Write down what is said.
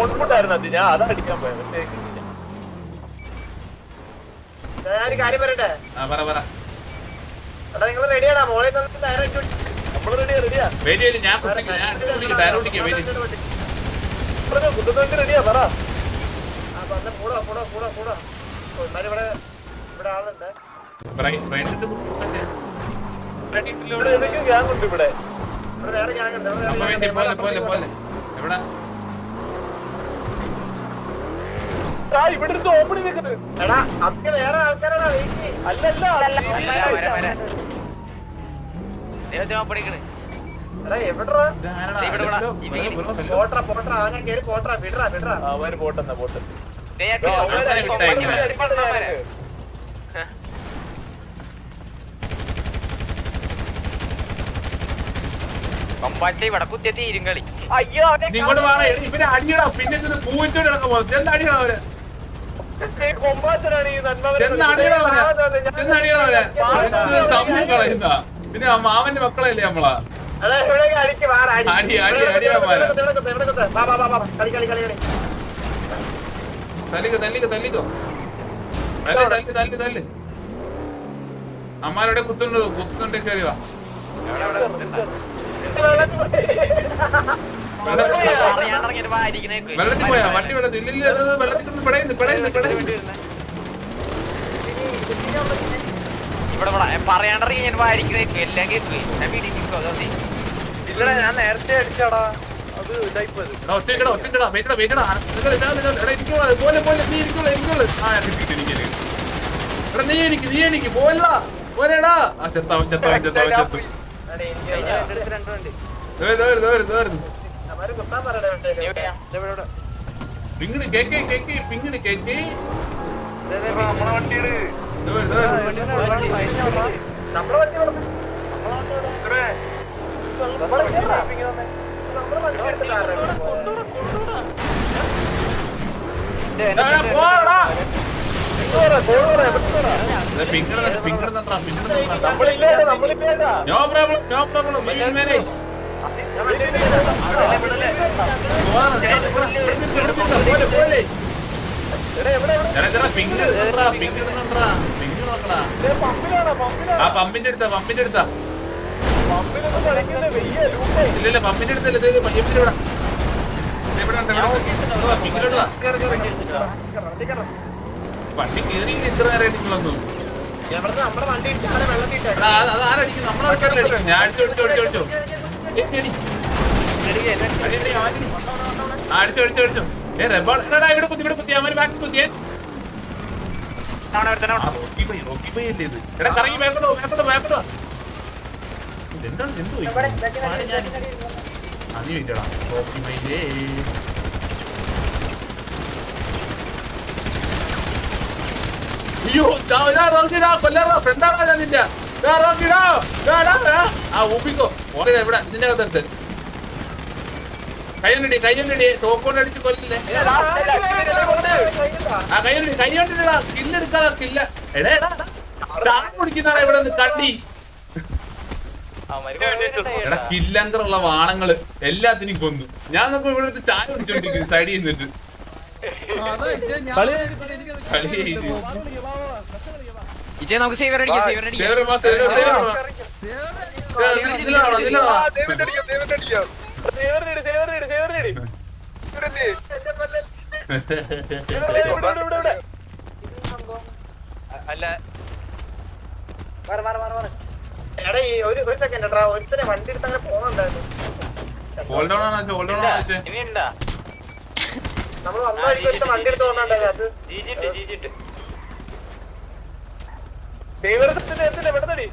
ഓൺഫുട്ടായിരുന്നു ഞാൻ അതാ അടിക്കാൻ പോയത്. ഞാൻ കാര്യം പറയട്ടെ. എടാ നിങ്ങൾ റെഡിയാണോ? മോളെ നമ്മള് റെഡിയാ റെഡിയാ റെഡിയാ പറ. ഇവിടെ ആളുണ്ട്. ഏതൊക്കെയോ ഗ്യാങ് ഉണ്ട് ഇവിടെ. വേറെ ഗ്യാങ്ങുണ്ട്. ഇവിടെ അടുത്ത് ഓപ്പണിംഗ് വെക്കുന്നത്. എടാ അതൊക്കെ വേറെ ആൾക്കാരാണോ? അല്ലല്ല അവര് പോട്ടെന്നാ പോട്ടെ. കൊമ്പാട്ടി വടക്കുത്തിയെത്തി ഇരുങ്കളി. അയ്യോ ഇങ്ങോട്ട് ഇവരെ അടിയടാ. പിന്നെ പൂച്ചോട് ഇടക്കാൻ പോകും. ചെന്ന് അടിയടാ അവരെ. കൊമ്പാച്ചനാണ് ഈ ചെന്ന് അടിയടാ അവരെ. ചെന്ന് അടിയടാ അവരെ. സമയം കളയുന്ന പിന്നെ മാമന്റെ മക്കളല്ലേ നമ്മളാ. അടി അടി അടിയാമാരാ. തല്ലിക്കോ തല്ലിക്കോ തല്ലിക്കോ. തല്ല് തല്ല് തല്ല് തല്ല്. അമ്മാരോടെ കുത്തുന്നുണ്ട് കയറി വാ. വെള്ളത്തിൽ പോയാ വണ്ടി വെള്ളത്തിൽ ഇല്ല വെള്ളത്തിൽ പിടയുന്നു പിടയുന്നു പിടയുന്നു. ഇവിടെ പറയാണ്ടിറങ്ങി ഞാൻ വായിരിക്കുന്നേക്കും എല്ലാം കേൾക്കുകയും ഞാൻ വീട്ടിൽ ഇല്ലടാ ഞാൻ നേരത്തെ അടിച്ചാടാ. അത് ഇതായിപ്പോ ഒറ്റക്കടാ ഒറ്റക്കടാ വെയിറ്റടാ വെയിറ്റടാ. പോലെ പോലെ നീ ഇരിക്കുള്ളൂ ഇരിക്കുള്ളൂ. ആ കിട്ടി എനിക്കത്. എടാ നീ എനിക്ക് പോലടാ പോലെടാ. ആ ചെത്താവൻ ചെത്താവൻ ചെത്താവൻ ചെത്തു. പിങ്ങിണി കേക്ക് കേക്ക് പിങ്ങിണി cake. No problem no problem we will manage. ആ പമ്പിന്റെ അടുത്താ പമ്പിന്റെ അടുത്താ. ഇല്ലല്ല പമ്പിന്റെ അടുത്തല്ലേ ഇവിടെ വണ്ടി കേറിയില്ല ഇത്ര നേരം നിങ്ങളൊന്നും. അതാരടിക്കും നമ്മളെ ഞാൻ അടിച്ചോ അടിച്ചോ അടിച്ചോ അടിച്ചോ അടിച്ചോ അടിച്ചോ. ഇവിടെ കുത്തി ഇവിടെ കുത്തി അവര് ബാക്കി കുത്തിയേ. റോക്കി പൈ അല്ലേ ഇത്. എടാ കറങ്ങി വേക്കടോ വേക്കടോ വേക്കടോ. എന്താണ് എന്തോ അത് ചോദിച്ചടാ റോക്കി പൈലേ. അയ്യോ കൊല്ലാറാ ഫ്രണ്ടാണോ ഞാൻ നിന്റെ. ആ ഊപ്പിക്കോ ഇവിടെ നിന്റെ അകത്തെടുത്ത് കയ്യൊണ്ടി കയ്യൊണ്ടി തോക്കോണ്ട് അടിച്ച് കൊല്ലില്ലേ. ആ കയ്യൊണ്ടി കയ്യൊണ്ടിടാ കില്ലെടുക്കാതാ കില്ല. എടാ എടാ കുടിക്കുന്നതാണ് ഇവിടെ നിന്ന് കണ്ടി. എടാ കില്ലങ്കറുള്ള വാണങ്ങള് എല്ലാത്തിനും കൊന്നു. ഞാൻ നോക്കുമ്പോ ഇവിടെ ചായ കുടിച്ചോണ്ടിരിക്കുന്നു സൈഡിൽ നിന്നിട്ട്. നമുക്ക് സേവർ അടിക്കാം സേവർ അടിക്കാം. അല്ല എടാ ഈ ഒരു സെക്കൻഡ് എടാ ഒരുത്തനെ വണ്ടി എടുത്ത് അങ്ങനെ പോകുന്നുണ്ടായിരുന്നു. നമ്മള് വന്നായിരിക്കും വണ്ടി എടുത്ത് പോകുന്നുണ്ടായിരുന്നു. അത് ജീജിട്ട് ജീജിട്ട് എന്തിനാ പെട്ടെന്നടി